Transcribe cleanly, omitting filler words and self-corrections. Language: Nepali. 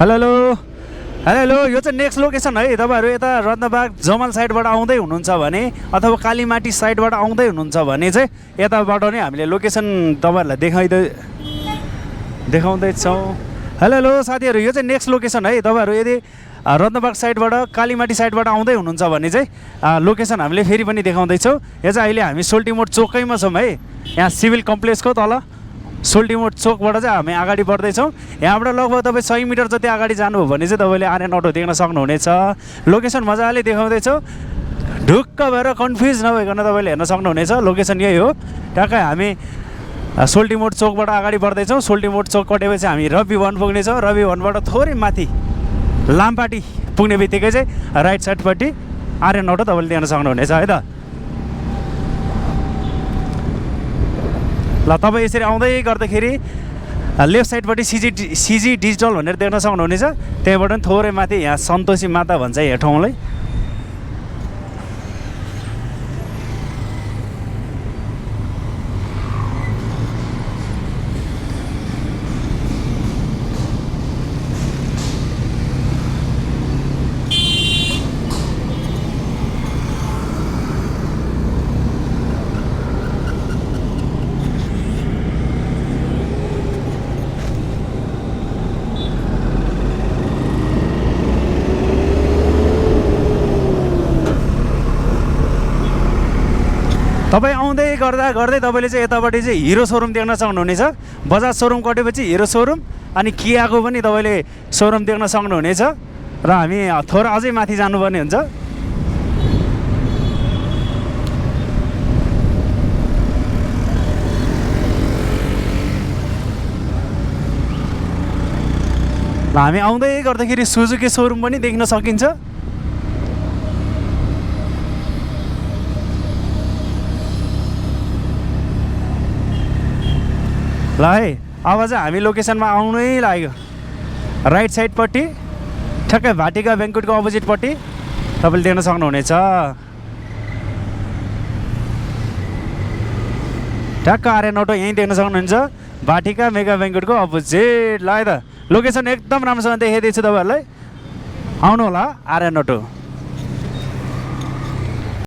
हेलो हेलो हेलो हेलो यो चाहिँ नेक्स्ट लोकेसन है। तपाईँहरू यता रत्नबाग जमल साइडबाट आउँदै हुनुहुन्छ भने अथवा कालीमाटी साइडबाट आउँदै हुनुहुन्छ भने चाहिँ यताबाट नै हामीले लोकेसन तपाईँहरूलाई देखाउँदैछौँ। हेलो हेलो साथीहरू, यो चाहिँ नेक्स्ट लोकेसन है। तपाईँहरू यदि रत्नबाग साइडबाट कालीमाटी साइडबाट आउँदै हुनुहुन्छ भने चाहिँ लोकेसन हामीले फेरि पनि देखाउँदैछौँ। यो चाहिँ अहिले हामी सोल्टीमोड चोकैमा छौँ है। यहाँ सिभिल कम्प्लेक्सको तल सोल्टीमोड चोकबाट चाहिँ हामी अगाडि बढ्दैछौँ। यहाँबाट लगभग तपाईँ 100 मिटर जति अगाडि जानुभयो भने चाहिँ तपाईँले आर्यन अटो देख्न सक्नुहुनेछ। लोकेसन मजाले देखाउँदैछौँ, ढुक्क भएर कन्फ्युज नभइकन तपाईँले हेर्न सक्नुहुनेछ। लोकेसन यही हो। ट्याक्कै हामी सोल्टीमोड चोकबाट अगाडि बढ्दैछौँ। सोल्टीमोड चोक कटेपछि हामी रवि भवन पुग्नेछौँ। रवि भवनबाट थोरै माथि लामपाटी पुग्ने बित्तिकै चाहिँ राइट साइडपट्टि आर्यन अटो तपाईँले देख्न सक्नुहुनेछ है त। ल तपाईँ यसरी आउँदै गर्दाखेरि लेफ्ट साइडपट्टि सिजी डिजिटल भनेर देख्न सक्नुहुनेछ। त्यहाँबाट पनि थोरै माथि यहाँ सन्तोषी माता भन्छ यो ठाउँलाई। तपाईँ आउँदै गर्दै तपाईँले चाहिँ यतापट्टि चाहिँ हिरो सोरुम देख्न सक्नुहुनेछ। बजाज सोरुम कटेपछि हिरो सोरुम अनि कियाको पनि तपाईँले सोरुम देख्न सक्नुहुनेछ। र हामी थोरै अझै माथि जानुपर्ने हुन्छ। ल हामी आउँदै गर्दाखेरि सुजुकी सोरुम पनि देख्न सकिन्छ। ल है, अब चाहिँ हामी लोकेसनमा आउनै लाग्यो। राइट साइडपट्टि ठ्याक्कै भाटिका ब्याङ्कुटको अपोजिटपट्टि तपाईँले देख्न सक्नुहुनेछ। ठ्याक्क आर्यन अटो यहीँ देख्न सक्नुहुन्छ, भाटिका मेगा ब्याङ्कुटको अपोजिट। ल है त, लोकेसन एकदम राम्रोसँग देखाइदिन्छु तपाईँहरूलाई। आउनु होला आर्यन अटो।